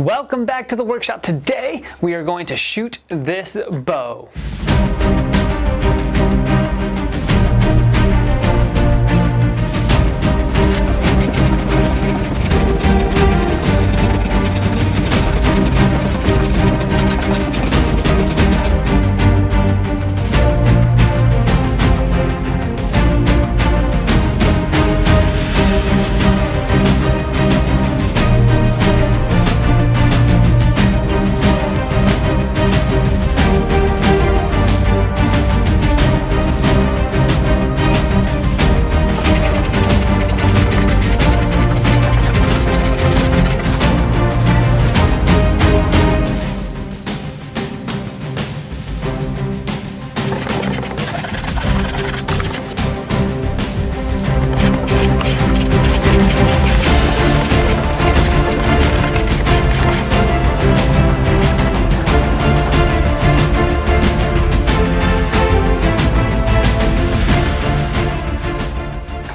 Welcome back to the workshop. Today we are going to shoot this bow.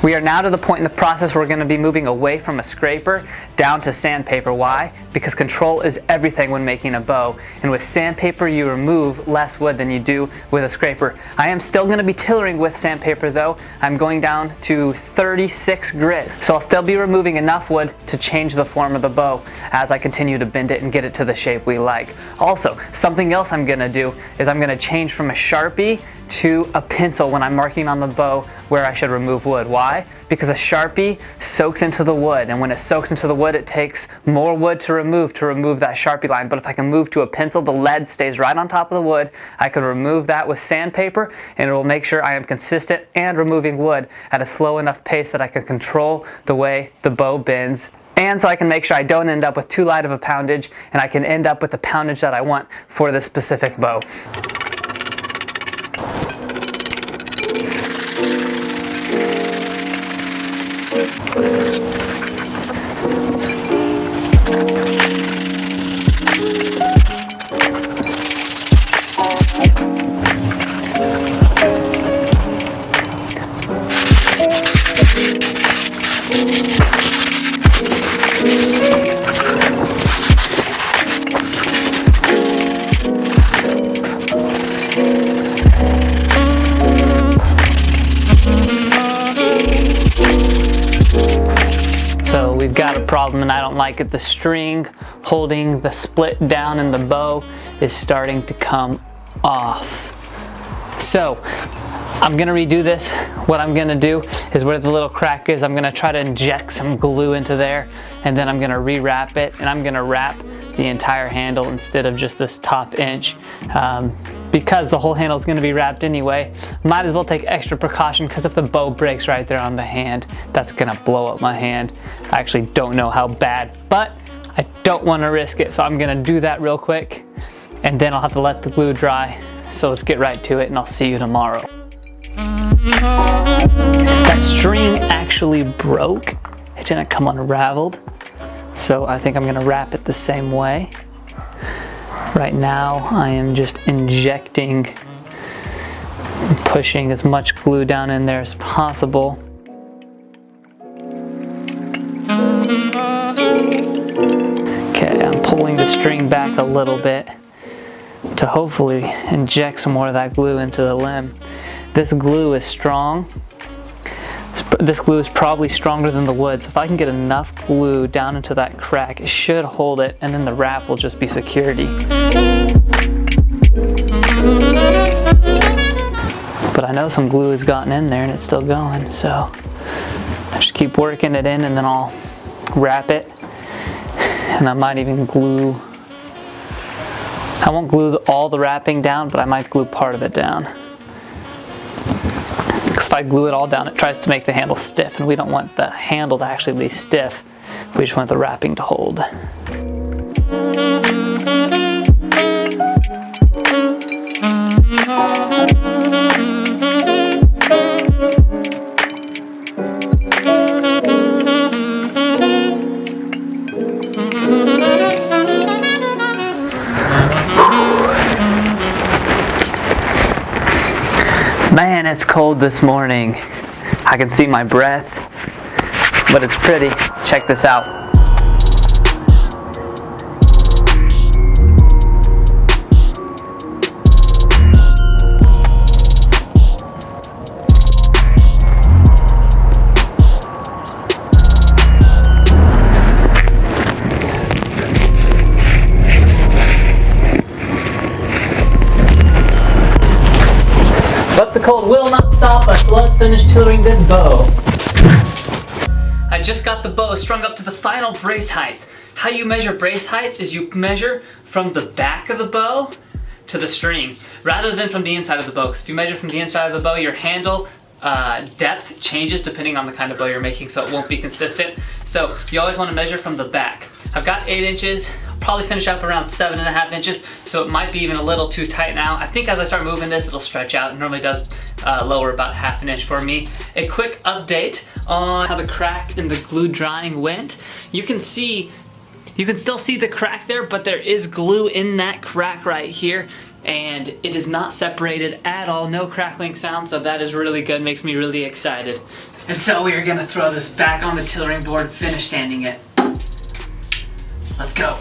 We are now to the point in the process where we're going to be moving away from a scraper down to sandpaper. Why? Because control is everything when making a bow. And with sandpaper you remove less wood than you do with a scraper. I am still going to be tillering with sandpaper though. I'm going down to 36 grit. So I'll still be removing enough wood to change the form of the bow as I continue to bend it and get it to the shape we like. Also, something else I'm going to do is I'm going to change from a Sharpie to a pencil when I'm marking on the bow where I should remove wood. Why? Because a Sharpie soaks into the wood, and when it soaks into the wood it takes more wood to remove that Sharpie line. But if I can move to a pencil, the lead stays right on top of the wood. I can remove that with sandpaper and it will make sure I am consistent and removing wood at a slow enough pace that I can control the way the bow bends. And so I can make sure I don't end up with too light of a poundage, and I can end up with the poundage that I want for this specific bow. We've got a problem and I don't like it. The string holding the split down in the bow is starting to come off. So I'm gonna redo this. What I'm gonna do is where the little crack is, I'm gonna try to inject some glue into there, and then I'm gonna rewrap it, and I'm gonna wrap the entire handle instead of just this top inch. Because the whole handle is going to be wrapped anyway, might as well take extra precaution, because if the bow breaks right there on the hand, that's going to blow up my hand. I actually don't know how bad, but I don't want to risk it, so I'm going to do that real quick, and then I'll have to let the glue dry. So let's get right to it, and I'll see you tomorrow. That string actually broke. It didn't come unraveled, so I think I'm going to wrap it the same way. Right now I am just injecting, pushing as much glue down in there as possible. Okay, I'm pulling the string back a little bit to hopefully inject some more of that glue into the limb. This glue is strong. This glue is probably stronger than the wood, so if I can get enough glue down into that crack, it should hold it, and then the wrap will just be security. But I know some glue has gotten in there and it's still going, so I just keep working it in, and then I'll wrap it, and I might even glue, I won't glue all the wrapping down, but I might glue part of it down. Because if I glue it all down, it tries to make the handle stiff, and we don't want the handle to actually be stiff. We just want the wrapping to hold. Man, it's cold this morning. I can see my breath, but it's pretty. Check this out. but will not stop us. So let's finish tillering this bow. I just got the bow strung up to the final brace height. How you measure brace height is you measure from the back of the bow to the string, rather than from the inside of the bow. Because if you measure from the inside of the bow, your handle depth changes depending on the kind of bow you're making, so it won't be consistent. So you always want to measure from the back. I've got 8 inches, I'll probably finish up around 7.5 inches, so it might be even a little too tight now. I think as I start moving this, it'll stretch out. It normally does lower about 1/2 inch for me. A quick update on how the crack in the glue drying went. You can still see the crack there, but there is glue in that crack right here, and it is not separated at all. No crackling sound, so that is really good. Makes me really excited. And so we are gonna throw this back on the tillering board, finish sanding it. Let's go.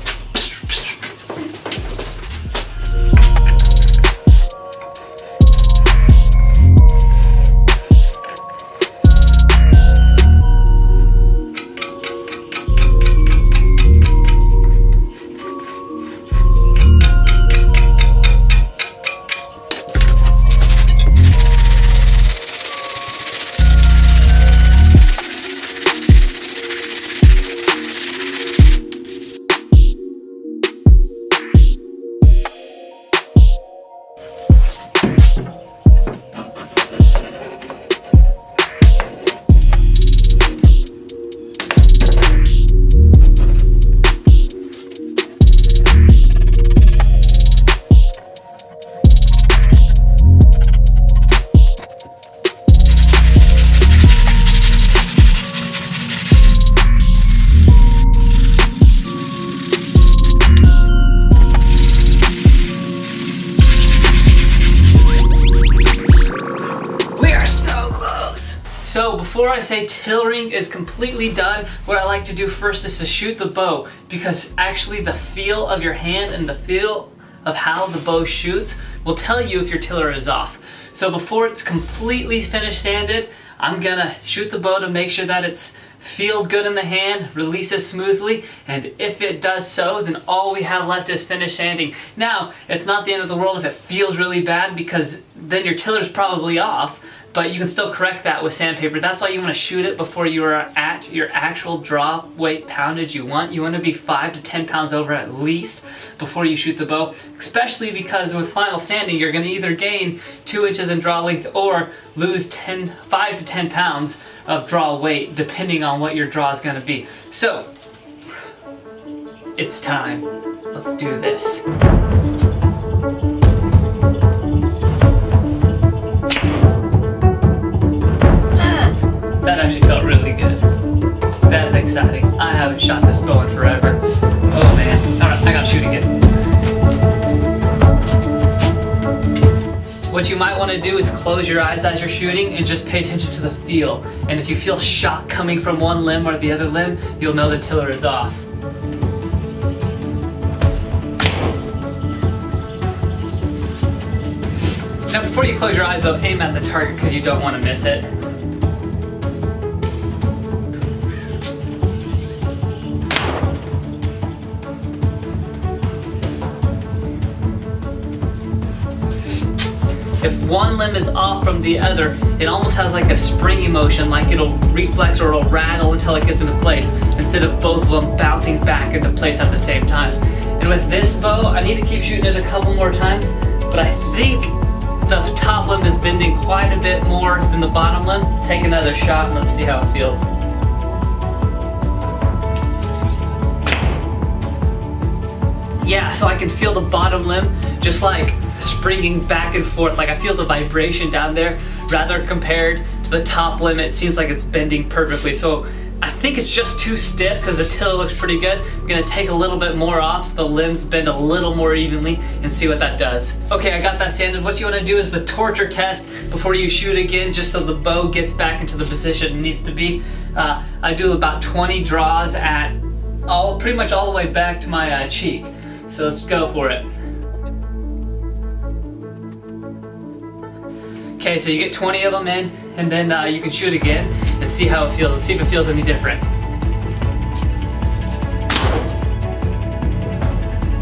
So before I say tillering is completely done, what I like to do first is to shoot the bow, because actually the feel of your hand and the feel of how the bow shoots will tell you if your tiller is off. So before it's completely finished sanded, I'm gonna shoot the bow to make sure that it feels good in the hand, releases smoothly, and if it does so, then all we have left is finish sanding. Now, it's not the end of the world if it feels really bad, because then your tiller's probably off, but you can still correct that with sandpaper. That's why you want to shoot it before you are at your actual draw weight poundage you want. You want to be 5 to 10 pounds over at least before you shoot the bow, especially because with final sanding, you're going to either gain 2 inches in draw length or lose 5 to 10 pounds of draw weight, depending on what your draw is going to be. So, it's time. Let's do this. That actually felt really good. That's exciting. I haven't shot this bow in forever. Oh man. Alright, I gotta shoot again. What you might want to do is close your eyes as you're shooting and just pay attention to the feel. And if you feel shot coming from one limb or the other limb, you'll know the tiller is off. Now before you close your eyes though, aim at the target because you don't want to miss it. If one limb is off from the other, it almost has like a springy motion, like it'll reflex or it'll rattle until it gets into place, instead of both of them bouncing back into place at the same time. And with this bow, I need to keep shooting it a couple more times, but I think the top limb is bending quite a bit more than the bottom limb. Let's take another shot and let's see how it feels. Yeah, so I can feel the bottom limb just like springing back and forth, like I feel the vibration down there, rather compared to the top limb. It seems like it's bending perfectly. So I think it's just too stiff because the tiller looks pretty good. I'm gonna take a little bit more off so the limbs bend a little more evenly and see what that does. Okay, I got that sanded. What you wanna do is the torture test before you shoot again, just so the bow gets back into the position it needs to be. I do about 20 draws at pretty much all the way back to my cheek. So let's go for it. Okay, so you get 20 of them in, and then you can shoot again and see how it feels. Let's see if it feels any different.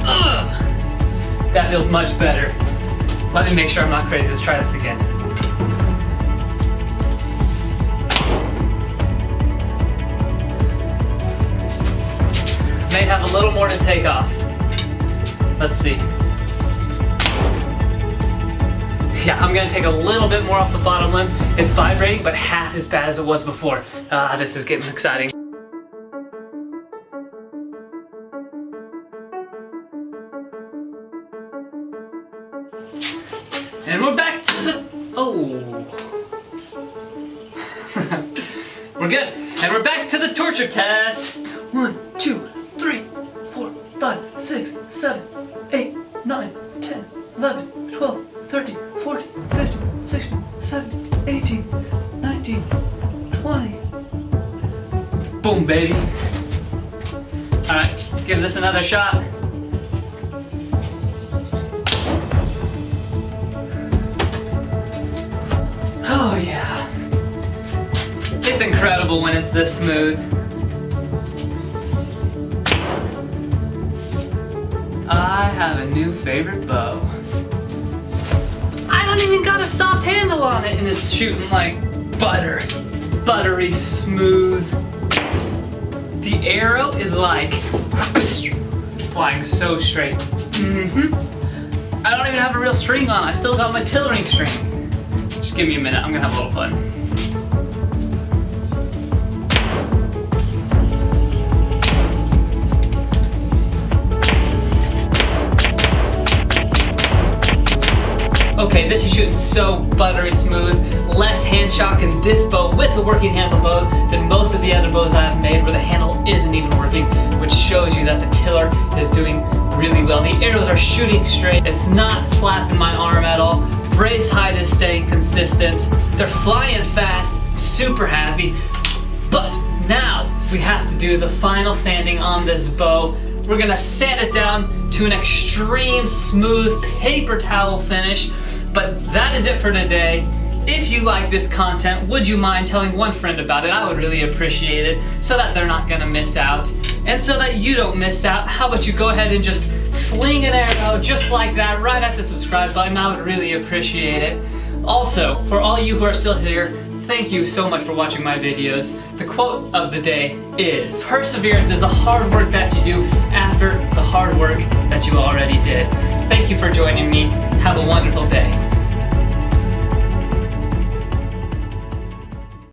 Ugh, that feels much better. Let me make sure I'm not crazy. Let's try this again. may have a little more to take off. Let's see. Yeah, I'm gonna take a little bit more off the bottom limb. It's vibrating, but half as bad as it was before. This is getting exciting. And we're back to the, we're good. And we're back to the torture test. 1, 2, 3, 4, 5, 6, 7, 8, 9, 10, 11, 12, 13, 14, 15, 16, 17, 18, 19, 20. Boom, baby. Alright, let's give this another shot. Oh yeah. It's incredible when it's this smooth. I have a new favorite bow. I don't even got a soft handle on it and it's shooting like butter. Buttery smooth. The arrow is like flying so straight. I don't even have a real string on. I still got my tillering string. Just give me a minute, I'm gonna have a little fun. Okay, this is shooting so buttery smooth, less hand shock in this bow with the working handle bow than most of the other bows I've made where the handle isn't even working, which shows you that the tiller is doing really well. The arrows are shooting straight, it's not slapping my arm at all. Brace height is staying consistent. They're flying fast, super happy. But now we have to do the final sanding on this bow. We're gonna sand it down to an extreme smooth paper towel finish. But that is it for today. If you like this content, would you mind telling one friend about it? I would really appreciate it so that they're not gonna miss out. And so that you don't miss out, how about you go ahead and just sling an arrow just like that right at the subscribe button. I would really appreciate it. Also, for all you who are still here, thank you so much for watching my videos. The quote of the day is, perseverance is the hard work that you do after the hard work that you already did. Thank you for joining me. Have a wonderful day.